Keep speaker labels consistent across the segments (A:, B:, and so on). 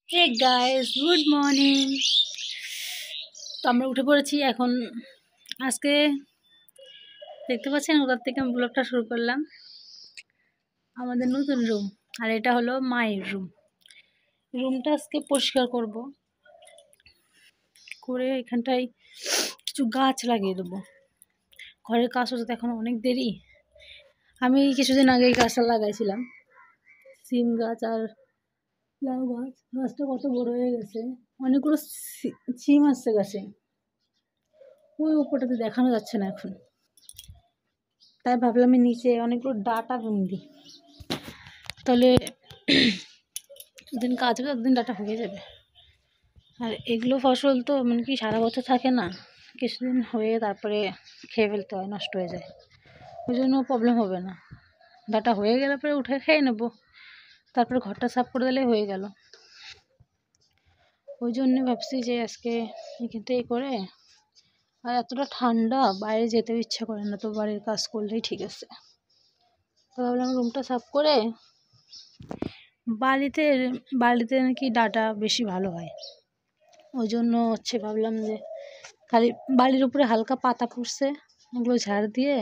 A: Hey guys, good morning. তো আমরা উঠে পড়েছি এখন। আজকে দেখতে পাচ্ছেন ওটার থেকে আমি ব্লগটা শুরু করলাম। আমাদের নতুন রুম, আর এটা হলো মায়ের রুমটা আজকে পরিষ্কার করব, করে এখানটায় কিছু গাছ লাগিয়ে দেবো। ঘরের কাজ হচ্ছে এখন অনেক দেরি। আমি কিছুদিন আগেই গাছটা লাগাইছিলাম, সিম গাছ আর লাউ গাছ। গাছটা কত বড় হয়ে গেছে, অনেকগুলো সিম আসছে গাছে। ওই উপরটাতে দেখানো যাচ্ছে না এখন, তাই ভাবলাম আমি নিচে অনেকগুলো ডাটা বুন দিই, তাহলে যতদিন কাজ হবে ততদিন ডাটা হয়ে যাবে। আর এগুলো ফসল তো মানে কি সারা বছর থাকে না, কিছুদিন হয়ে তারপরে খেয়ে ফেলতে হয়, নষ্ট হয়ে যায়। ওই জন্য প্রবলেম হবে না, ডাটা হয়ে গেলে পরে উঠে খেয়ে নেবো, তারপরে ঘরটা সাফ করে দিলে হয়ে গেল। ওই জন্য ভাবছি যে আজকে এখান থেকে করে। আর এতটা ঠান্ডা, বাইরে যেতেও ইচ্ছা করে না, তো বাড়ির কাজ করলেই ঠিক আছে। তো ভাবলাম রুমটা সাফ করে, বাড়িতে বাড়িতে নাকি ডাটা বেশি ভালো হয়, ওই জন্য ভাবলাম যে খালি বাড়ির উপরে হালকা পাতা পড়ছে, ওগুলো ঝাড় দিয়ে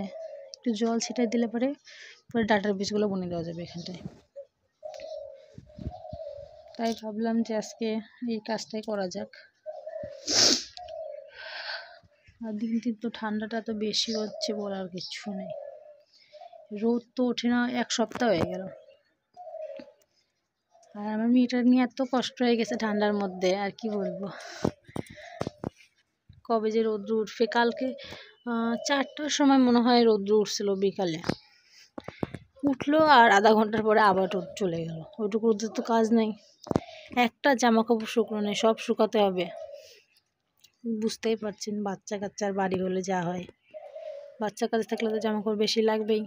A: একটু জল ছিটাই দিলে পরে ডাটার বীজগুলো বুনে দেওয়া যাবে এখানটায়। তাই ভাবলাম যে আজকে এই কাজটাই করা যাক। আর দিন দিন তো ঠান্ডাটা তো বেশি হচ্ছে, বলার কিছু নেই। রোদ তো ওঠে না, এক সপ্তাহ হয়ে গেল। আর আমার মেয়েটা নিয়ে এত কষ্ট হয়ে গেছে ঠান্ডার মধ্যে, আর কি বলবো। কবে যে রৌদ্র উঠবে, কালকে 4টার সময় মনে হয় রৌদ্র উঠছিল বিকালে, উঠলো আর আধা ঘন্টার পরে আবার চলে গেল। ওইটুকু রোদের তো কাজ নেই, একটা জামা কাপড় শুকনো নেই, সব শুকাতে হবে। বুঝতেই পারছেন বাচ্চা কাচ্চার বাড়ি হলে যা হয়, বাচ্চা কাছে থাকলে তো জামা কাপড় বেশি লাগবেই।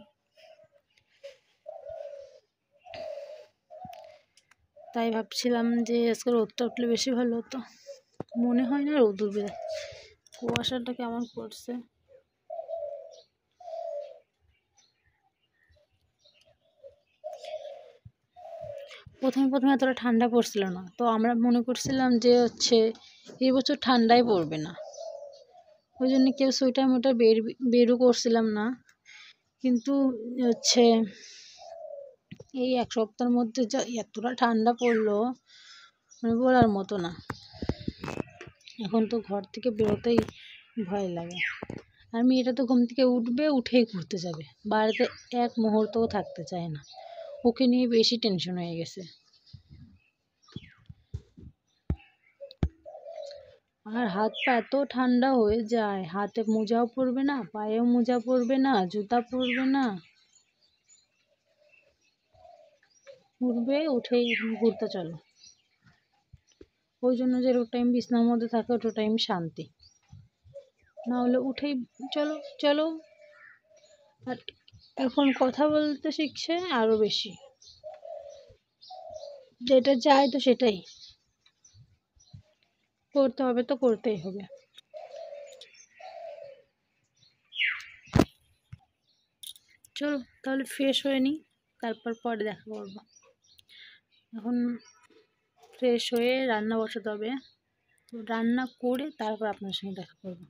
A: তাই ভাবছিলাম যে আজকে রোদটা উঠলে বেশি ভালো হতো, মনে হয় না রোদ উঠবে। কুয়াশাটা কেমন পড়ছে। প্রথমে এতটা ঠান্ডা পড়ছিল না, তো আমরা মনে করছিলাম যে এই বছর ঠান্ডাই পড়বে না, ওই জন্য কেউ সোয়েটার মোটার বেরও করছিলাম না। কিন্তু এই এক সপ্তাহের মধ্যে যা এতটা ঠান্ডা পড়লো, মানে বলার মতো না। এখন তো ঘর থেকে বেরোতেই ভয় লাগে। আর মেয়েটা তো ঘুম থেকে উঠবে, উঠেই ঘুরতে যাবে, বাড়িতে এক মুহূর্তও থাকতে চায় না। ওকে নিয়ে বেশি টেনশন হয়ে গেছে। আর হাত পা এত ঠান্ডা হয়ে যায়, হাতে মোজাও পরবে না, পায়েও মোজা পরবে না, জুতা পরবে না, উঠবে উঠেই ঘুরতে চলো। ওই জন্য যে টাইম বিছনার মধ্যে থাকে ওটা টাইম শান্তি, না হলে উঠেই চলো চলো। আর এখন কথা বলতে শিখছে আরো বেশি, যেটা চাই তো সেটাই করতে হবে, তো করতেই হবে। চলো তাহলে ফ্রেশ হয়ে নিই, তারপর পরে দেখা করবো। এখন ফ্রেশ হয়ে রান্না বসাতে হবে, তো রান্না করে তারপর আপনার সঙ্গে দেখা করবো।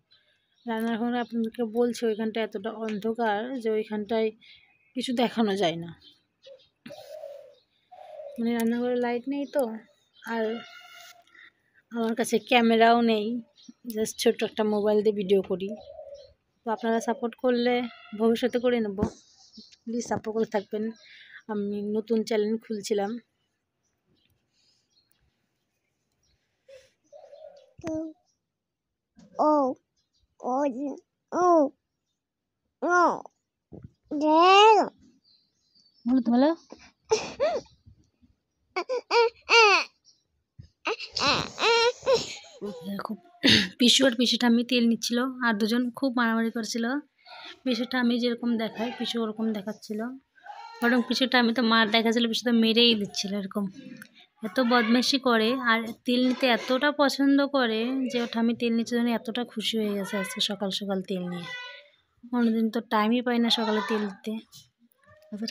A: রান্নার ঘরে আপনাদেরকে বলছি ওইখানটা এতটা অন্ধকার যে ওইখানটায় কিছু দেখানো যায় না, মানে রান্নাঘরে লাইট নেই তো, আর আমার কাছে ক্যামেরাও নেই, জাস্ট ছোট্ট একটা মোবাইল দিয়ে ভিডিও করি। তো আপনারা সাপোর্ট করলে ভবিষ্যতে করে নেব, প্লিজ সাপোর্ট করে থাকবেন। আমি নতুন চ্যানেল খুলছিলাম, ও ও ও ও বলো তো, বলো। দেখো পিসু আর পিসুটা আমি তেল নিচ্ছিল, আর দুজন খুব মারামারি করছিল। পিসুটা আমি যেরকম দেখাই পিসু ওরকম দেখাচ্ছিল, বরং পিসুটা আমি তো মার দেখাচ্ছিল, পিসু তো মেরেই দিচ্ছিল। এরকম এত বদমাইশি করে, আর তেল নিতে এতটা পছন্দ করে যে ওটা আমি তেল নিতে জন্য এতটা খুশি হয়ে গেছে আজকে সকাল সকাল তেল নিয়ে। অন্যদিন তো টাইমই পাই না সকালে তেল দিতে,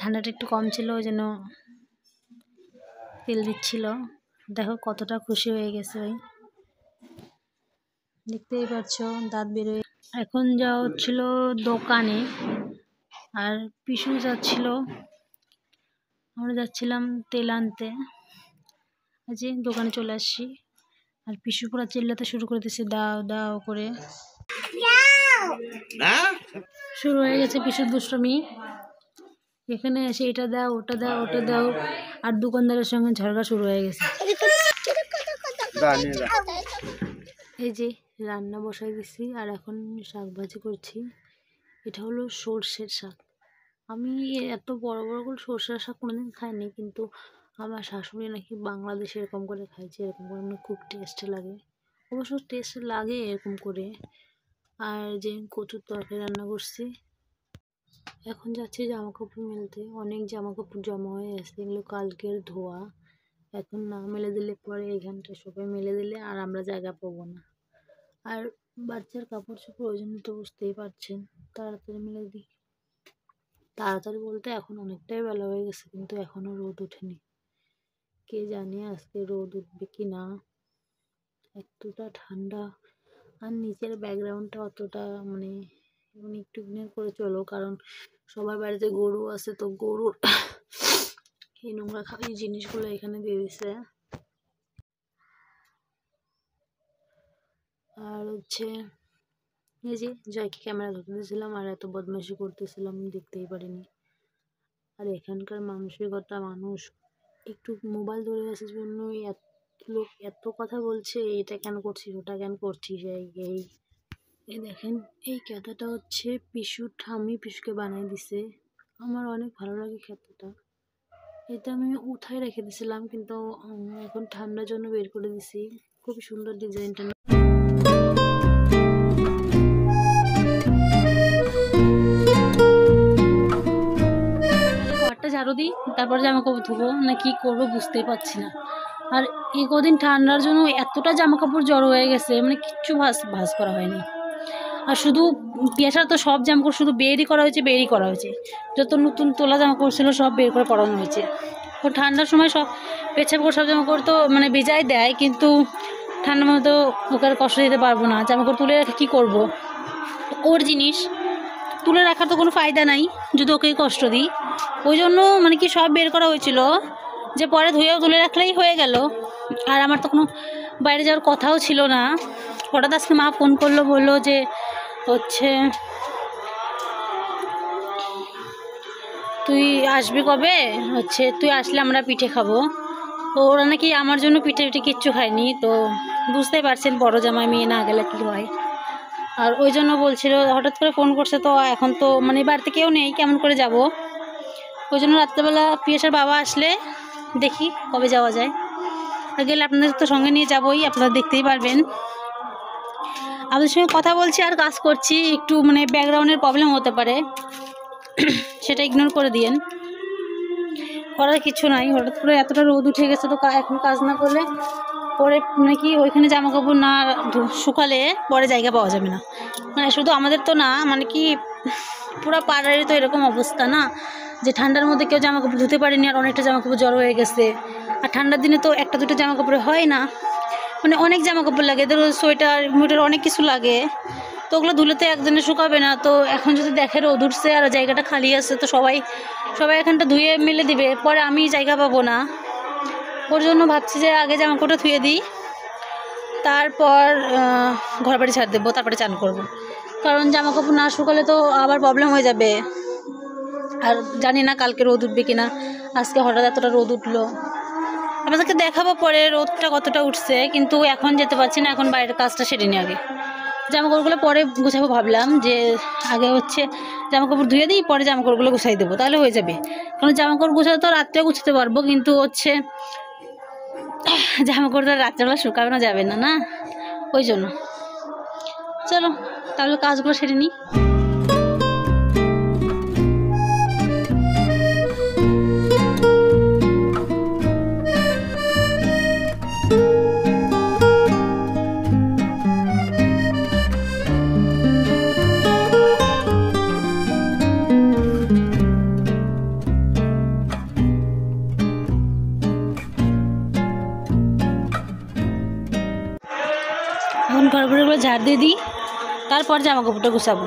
A: ঠান্ডাটা একটু কম ছিল ওই জন্য তেল দিচ্ছিল। দেখো কতটা খুশি হয়ে গেছে ভাই, দেখতেই পাচ্ছ দাঁত বেরোয়। এখন যাওয়া হচ্ছিল দোকানে, আর পিসু যাচ্ছিল, আমরা যাচ্ছিলাম তেল আনতে। যে দোকানে চলে আসছি, আর পিসু পুরো চিল্লাতে শুরু করে দিচ্ছে দাও দাও করে, শুরু হয়ে গেছে পিসুর দুষ্টমি। এখানে এসে এটা দাও ওটা দাও ওটা দাও, আর দোকানদারের সঙ্গে ঝগড়া শুরু হয়ে গেছে। এই যে রান্না বসাই দিছি, আর এখন শাক ভাজি করছি। এটা হলো সর্ষের শাক। আমি এত বড় বড় করে সর্ষের শাক কোনোদিন খাইনি, কিন্তু আমার শাশুড়ি নাকি বাংলাদেশে এরকম করে খাইছে, এরকম করে মানে খুব টেস্ট লাগে। অবশ্য টেস্ট লাগে এরকম করে। আর যে কচুর তরকারি রান্না করছি। এখন যাচ্ছি জামা কাপড় মেলতে, অনেক জামা কাপড় জমা হয়ে আছে, এগুলো কালকের ধোয়া। এখন না মেলে দিলে পরে এইখানটা সবাই মেলে দিলে আর আমরা জায়গা পাবো না। আর বাচ্চার কাপড় চোপড় ওই জন্য তো বুঝতেই পারছেন, তাড়াতাড়ি মেলে দিই। তাড়াতাড়ি বলতে এখন অনেকটাই বেলা হয়ে গেছে, কিন্তু এখনো রোদ ওঠেনি। কে জানে আজকে রোদ উঠবে কি না। এতটা ঠান্ডা, আর নিচের ব্যাকগ্রাউন্ডটা অতটা মানে একটু ইগনোর করে চলো, কারণ সবার বাড়িতে গরু আছে, তো গরুর এই নোংরা এই জিনিসগুলো এখানে দিয়ে দিছে। আর হচ্ছে এই যে জয়কে ক্যামেরা ধরতে দিয়েছিলাম, আর এত বদমাইশি করতেছিলাম দেখতেই পারিনি। আর এখানকার মানসিকতা, মানুষ একটু মোবাইল ধরে আসার জন্য লোক এত কথা বলছে, এটা কেন করছিস ওটা কেন করছিস, এই দেখেন এই খেতাটা হচ্ছে পিসুর ঠাম্মি পিসুকে বানিয়ে দিছে। আমার অনেক ভালো লাগে খেতাটা। এটা আমি উঠায় রেখে দিয়েছিলাম, কিন্তু এখন ঠান্ডার জন্য বের করে দিছি। খুবই সুন্দর ডিজাইনটা। ঘরটা ঝাড়ু দিই, তারপর জামা কাপড় ধুবো না কি করবো বুঝতেই পারছি না। আর এই কদিন ঠান্ডার জন্য এতটা জামা কাপড় জড়ো হয়ে গেছে, মানে কিচ্ছু ভাঁজ করা হয়নি। আর শুধু পেশার তো সব জামা কাপড় শুধু বেরই করা হয়েছে, যত নতুন তোলা জামা কাপড় ছিল সব বের করে পরানো হয়েছে। তো ঠান্ডার সময় সব পেছাব করে সব জামা কাপড় তো মানে ভেজাই দেয়, কিন্তু ঠান্ডার মধ্যে তো ওকে আর কষ্ট দিতে পারবো না। জামা কাপড় তুলে রেখে কী করবো, ওর জিনিস তুলে রাখার তো কোনো ফায়দা নাই যদি ওকেই কষ্ট দিই। ওই জন্য মানে কি সব বের করা হয়েছিল, যে পরে ধুয়েও তুলে রাখলেই হয়ে গেল। আর আমার তো কোনো বাইরে যাওয়ার কথাও ছিল না। হঠাৎ আজকে মা ফোন করলো, বললো যে হচ্ছে তুই আসবি কবে, হচ্ছে তুই আসলে আমরা পিঠে খাবো। তো ওরা নাকি আমার জন্য পিঠে কিচ্ছু খায়নি। তো বুঝতেই পারছেন বড় জামাই মেয়ে না গেলে কী হয়। আর ওই জন্য বলছিল, হঠাৎ করে ফোন করছে, তো এখন তো মানে বাড়িতে কেউ নেই, কেমন করে যাব। ওই জন্য রাত্রেবেলা পিয়াসার বাবা আসলে দেখি কবে যাওয়া যায়। আর গেলে আপনাদের তো সঙ্গে নিয়ে যাবোই, আপনারা দেখতেই পারবেন। আপনাদের সঙ্গে কথা বলছি আর কাজ করছি, একটু মানে ব্যাকগ্রাউন্ডের প্রবলেম হতে পারে, সেটা ইগনোর করে দিয়েন, করার কিছু নাই। হঠাৎ করে এতটা রোদ উঠে গেছে, তো এখন কাজ না করলে পরে নাকি ওইখানে জামা কাপড় না শুকালে পরে জায়গা পাওয়া যাবে না। মানে শুধু আমাদের তো না, মানে কি পুরো পাড়ারই তো এরকম অবস্থা না, যে ঠান্ডার মধ্যে কেউ জামা কাপড় ধুতে পারেনি, আর অনেকটা জামা কাপড় জড়ো হয়ে গেছে। আর ঠান্ডার দিনে তো একটা দুটো জামা কাপড় হয় না, মানে অনেক জামা কাপড় লাগে, ধরো সোয়েটার মুইটার অনেক কিছু লাগে। তো ওগুলো ধুলে তো একদিনে শুকাবে না। তো এখন যদি দেখে রোদ উঠছে আর জায়গাটা খালি আছে, তো সবাই এখানটা ধুয়ে মেলে দিবে, পরে আমি জায়গা পাবো না। ওর জন্য ভাবছি যে আগে জামা কাপড়টা ধুয়ে দিই, তারপর ঘর বাড়ি ছাড় দেবো, তারপরে চান করবো। কারণ জামা কাপড় না শুকালে তো আবার প্রবলেম হয়ে যাবে। আর জানি না কালকে রোদ উঠবে কিনা, আজকে হঠাৎ এতটা রোদ উঠলো। আপনাদেরকে দেখাবো পরে রোদটা কতটা উঠছে, কিন্তু এখন যেতে পারছি না, এখন বাইরের কাজটা সেরে নিই আগে। জামা কাপড়গুলো পরে গুছাবো, ভাবলাম যে আগে হচ্ছে জামা কাপড় ধুয়ে দিই, পরে জামা কাপড়গুলো গুছাই দেবো, তাহলে হয়ে যাবে। কারণ জামা কাপড় গুছাতে তো রাত্রে গুছাতে পারবো, কিন্তু হচ্ছে জামা কাপড় তো রাত্রেবেলা শুকানো যাবে না, না, ওই জন্য। চলো তাহলে কাজগুলো সেরে নিই। এখন ঘর বাড়িগুলো ঝাড় দিয়ে দিই, তারপর জামা কাপড়টা গুছাবো।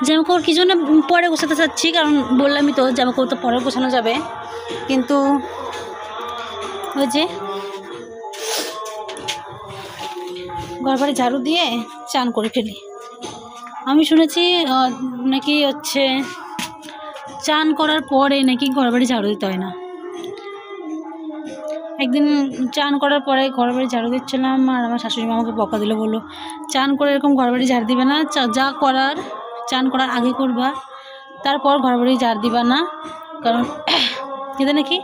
A: জামা কাপড় কি জন্য পরে গোছাতে চাচ্ছি, কারণ বললামই তো জামা কাপড় তো পরে গোছানো যাবে, কিন্তু ওই যে ঘর বাড়ি ঝাড়ু দিয়ে চান করে ফেলি। আমি শুনেছি নাকি হচ্ছে চান করার পরে নাকি ঘর বাড়ি ঝাড়ু দিতে হয় না। একদিন চান করার পরে ঘর বাড়ি ঝাড়ু দিচ্ছিলাম, আর আমার শাশুড়ি মা আমাকে বকা দিল, বললো চান করে এরকম ঘর বাড়ি ঝাড়ু দিবে না, যা করার চান করার আগে করবা, তারপর ঘর বাড়ি ঝাড়ু দিবা না, কারণ এতে নাকি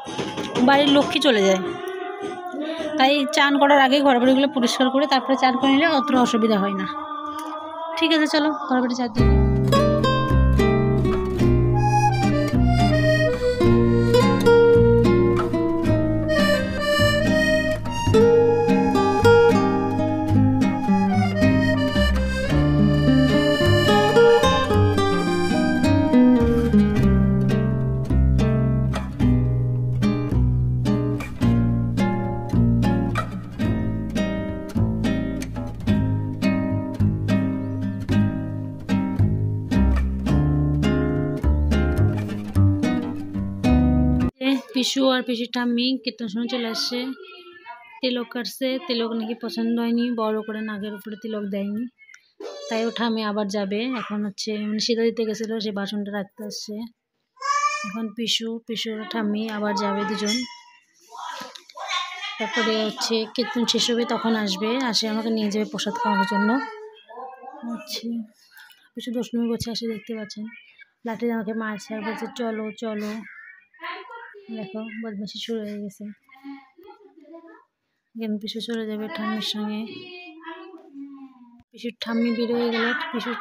A: বাড়ির লক্ষ্মী চলে যায়। তাই চান করার আগে ঘর বাড়িগুলো পরিষ্কার করে তারপরে চান করে নিলে অত অসুবিধা হয় না। ঠিক আছে, চলো ঘর বাড়ি ঝাড়ু দিই। পিসু আর পিসির ঠাম্মি কীর্তন শুনে চলে আসছে। তিলক কাটছে, তিলক নাকি পছন্দ হয়নি, বড় করে নাকের উপরে তিলক দেয়নি, তাই ও ঠাম্মি আবার যাবে। এখন হচ্ছে মানে সিঁদুর দিতে গেছিলো, সে বাসনটা রাখতে আসছে। এখন পিসুর ঠাম্মি আবার যাবে দুজন। তারপরে হচ্ছে কীর্তন শেষ হবে, তখন আসে আমাকে নিয়ে যাবে প্রসাদ খাওয়ানোর জন্য। হচ্ছে পিসু দুষ্টুমি করছে, আসে দেখতে পাচ্ছেন, লাঠি আমাকে মারছে আর বলছে চলো চলো। দেখো বদমাশি শুরু হয়ে গেছে। পিসু চলে যাবে ঠাম্মির সঙ্গে। পিসুর ঠাম্মি বের হয়ে গেল, পিসুর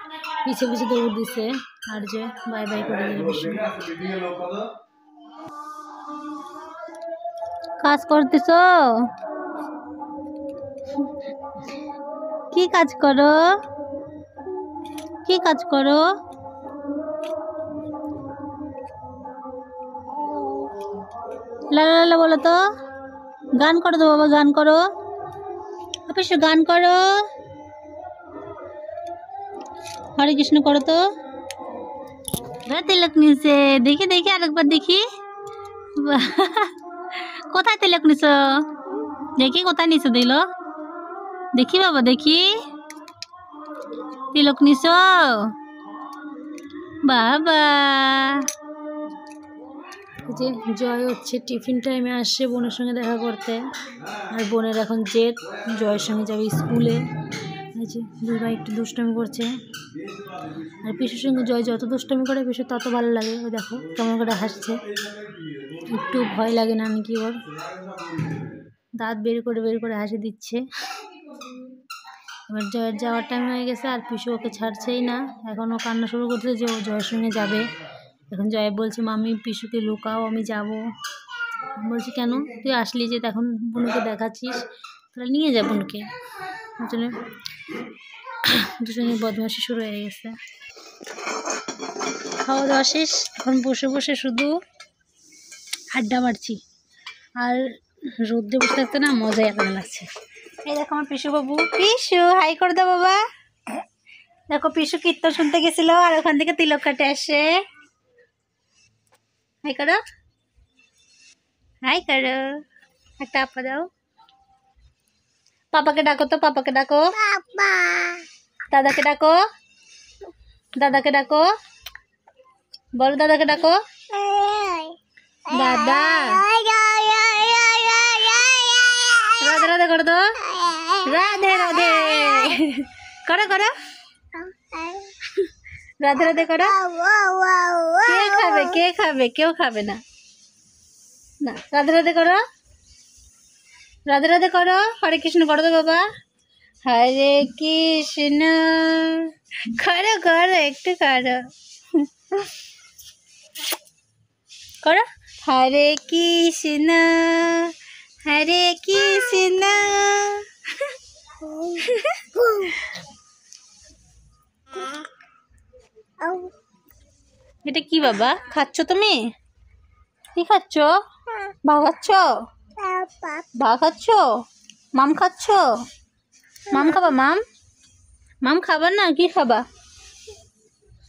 A: পিছে পিছে দৌড় দিছে, আর যে বাই বাই করে দিল পিসু। কাজ করতেছ? কি কাজ করো? কি কাজ করো? লালা লালা বলো তো, গান করো তো বাবা, গান করো, পিসু গান করো, হরে কৃষ্ণ করো তো। তিলক নিছে, দেখি দেখি আরেকবার দেখি, কোথায় তিলক নিছ? দেখি কোথায় নিছ দিল, দেখি বাবা দেখি, তিলক নিছ বাবা। যে জয় হচ্ছে টিফিন টাইমে আসছে বোনের সঙ্গে দেখা করতে, আর বোনের এখন জেদ, জয়ের সঙ্গে যাবে স্কুলে। দুই ভাই একটু দুষ্টমি করছে, আর পিসুর সঙ্গে জয় যত দুষ্টমি করে পিসুর তত ভালো লাগে। ও দেখো কেমন করে হাসছে, একটু ভয় লাগে না নাকি ওর, দাঁত বের করে হাসি দিচ্ছে। এবার জয়ের যাওয়ার টাইম হয়ে গেছে, আর পিসু ওকে ছাড়ছেই না, এখন ও কান্না শুরু করছে যে ও জয়ের সঙ্গে যাবে। এখন জয় বলছে মামি পিসুকে লুকাও, আমি যাব। বলছি কেন, তুই আসলি যে এখন বোনকে দেখাচ্ছিস, তাহলে নিয়ে যা বোনকে। দুজনের বদমাশি শুরু হয়ে গেছে। খাওয়া দাওয়া শেষ, এখন বসে বসে শুধু আড্ডা মারছি, আর রোদ্রে বসে থাকতে না মজাই আলাদা লাগছে। এই দেখো আমার পিসু বাবু, পিসু হাই করে দাও বাবা। দেখো পিসু কীর্তন শুনতে গেছিল, আর ওখান থেকে তিলক কাটে আসে। হাই করো, হাই করো, একটা আপা দাও। পাপাকে ডাকো তো, পাপাকে ডাকো, দাদাকে ডাকো, দাদাকে ডাকো, বলো দাদাকে ডাকো, দাদা। রাধে রাধে করো তো, রাধে রাধে করো করো, রাধে রাধে করো। কে খাবে, কে খাবে? কেউ খাবে না, না রাধে রাধে করো, রাধে রাধে করো। হরে কৃষ্ণ করো তো বাবা, হরে কৃষ্ণ করো করো, একটু করো করো, হরে কৃষ্ণ হরে কৃষ্ণ। এটা কি বাবা খাচ্ছ তুমি? কি খাচ্ছ? ভাত খাচ্ছ? ভাত খাচ্ছ? মাম খাচ্ছ? মাম খাবা? মাম মাম খাবা না? কি খাবা?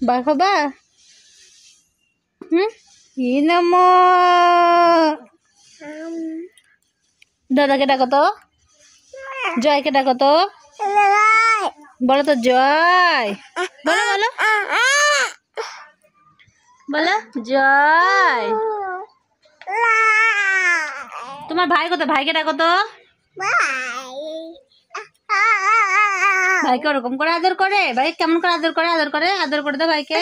A: বা খাবা? ই নাম দাদাকে ডাকো তো, জয়কে ডাকো তো, বলো তো জয়, বলো বলো বলো জয়। তোমার ভাই কোথায়? ভাইকে ডাকো তো। ভাইকে ওরকম করে আদর করে? ভাই কেমন করে আদর করে? আদর করে, আদর করে দাও ভাইকে।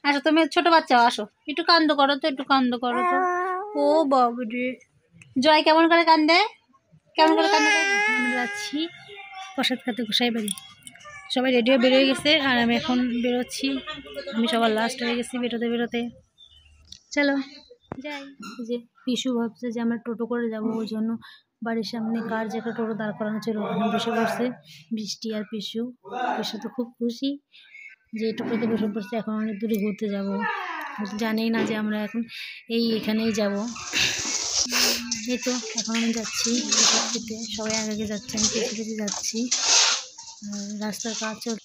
A: আসো তুমি ছোট বাচ্চা, আসো একটু কান্দ করো তো, একটু কান্দ করো তো। ও বাবুরে, জয় কেমন করে কান্দে? কেমন করে কান্দে? আমরা যাচ্ছি প্রসাদ খাতে গোসাই বাড়ি। সবাই রেডিও বেরোয় গেছে আর আমি এখন বেরোচ্ছি। আমি সবার লাস্ট হয়ে গেছি বেরোতে বেরোতে। চলো যাই। যে পিসু ভাবছে যে আমরা টোটো করে যাবো, ওই জন্য বাড়ির সামনে কার যে একটা টোটো দাঁড় করানো ছিল ওখানে বসে পড়ছে বৃষ্টি আর পিসু। পিসু তো খুব খুশি যে টোটোতে বসে পড়ছে, এখন অনেক দূরে ঘুরতে যাব। জানেই না যে আমরা এখন এখানেই যাব। এই তো এখন আমি যাচ্ছি প্রসাদ খেতে, সবাই আগে আগে যাচ্ছে, আমি পেছনে পেছনে যাচ্ছি। রাস্তার কাজ চল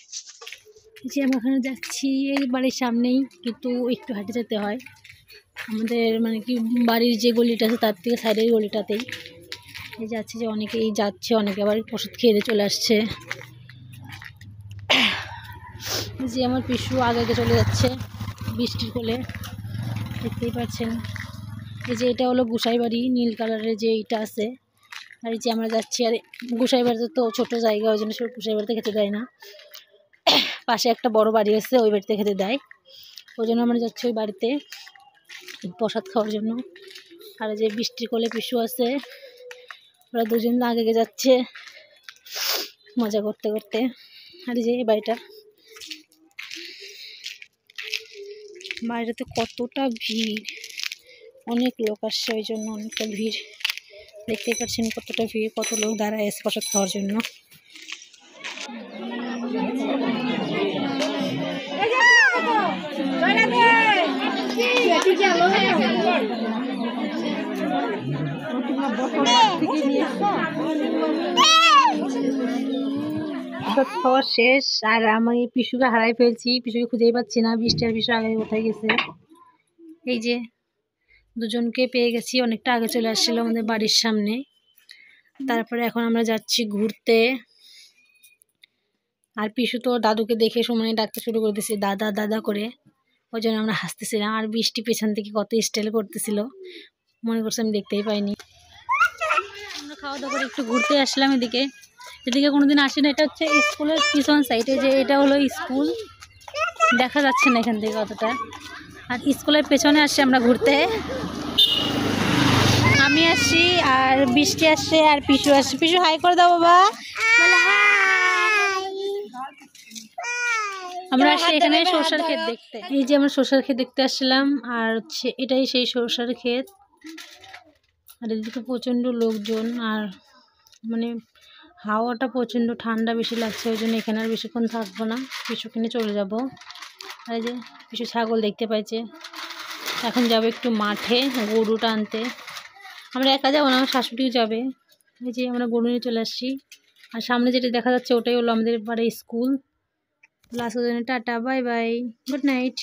A: যে আমি ওখানে যাচ্ছি, এই বাড়ির সামনেই, কিন্তু একটু হাঁটে যেতে হয় আমাদের, মানে কি বাড়ির যে গলিটা আছে তার থেকে সাইডের গলিটাতেই এই যাচ্ছি। যে অনেকেই যাচ্ছে, অনেকে আবার ওষুধ খেয়ে চলে আসছে। যে আমার পিসু আগে আগে চলে যাচ্ছে বৃষ্টির কোলে, দেখতেই পাচ্ছেন। এই যে এটা হলো গোসাই বাড়ি, নীল কালারের যে এইটা আছে। আর এই যে আমরা যাচ্ছি, আর গোসাই বাড়িতে তো ছোটো জায়গা, ওই জন্য সব গোসাই বাড়িতে খেতে দেয় না। পাশে একটা বড় বাড়ি আছে, ওই বাড়িতে খেতে দেয়, ওই জন্য আমরা যাচ্ছি ওই বাড়িতে প্রসাদ খাওয়ার জন্য। আর যে বৃষ্টির কোলে পিসু আছে, ওরা দুজন আগে আগে যাচ্ছে মজা করতে করতে। আর যে এই বাড়িটাতে কতটা ভিড়, অনেক লোক আসছে, ওই জন্য অনেকটা ভিড়। দেখতেই পাচ্ছেন কতটা ভিড়, কত লোক দাঁড়ায় আছে প্রসাদ খাওয়ার জন্য। খাওয়া শেষ, আর আমি পিসুকে হারাই ফেলছি, পিসুকে খুঁজেই পাচ্ছি না। বৃষ্টি আর পিসু আগে কোথায় গেছে। এই যে দুজনকে পেয়ে গেছি, অনেকটা আগে চলে আসছিল আমাদের বাড়ির সামনে। তারপরে এখন আমরা যাচ্ছি ঘুরতে। আর পিসু তো দাদুকে দেখে সময় ডাকতে শুরু করে দিয়েছে দাদা দাদা করে, ওই জন্য আমরা হাসতেছিলাম। আর বৃষ্টি পেছন থেকে কত স্টাইল করতেছিল, মনে করছে আমি দেখতেই পাইনি। আমরা খাওয়া দাওয়া করে একটু ঘুরতে আসলাম এদিকে, এদিকে কোনোদিন আসি না। এটা হচ্ছে স্কুলের পিছন সাইডে, যে এটা হলো স্কুল, দেখা যাচ্ছে না এখান থেকে অতটা। আর স্কুলের পেছনে আসছি আমরা ঘুরতে, আমি আসছি আর বৃষ্টি আসছে আর পিসু আসছে। পিসু হাই করে দাও বাবা। আমরা আসছি এখানে সরষার ক্ষেত দেখতে। এই যে আমরা সরষার ক্ষেত দেখতে আসছিলাম, আর হচ্ছে এটাই সেই সরষার ক্ষেত। আর এদিকে প্রচণ্ড লোকজন, আর মানে হাওয়াটা প্রচণ্ড ঠান্ডা বেশি লাগছে, ওই জন্য এখানে আর বেশিক্ষণ থাকবো না, পিসু কিনে চলে যাব। আর এই যে পিসু ছাগল দেখতে পাইছে, এখন যাবো একটু মাঠে গরু টানতে। আমরা একা যাবো না, আমার শাশুড়িও যাবে। এই যে আমরা গরু নিয়ে চলে আসছি, আর সামনে যেটা দেখা যাচ্ছে ওটাই হলো আমাদের বাড়ির school. Last tata, bye bye, good night.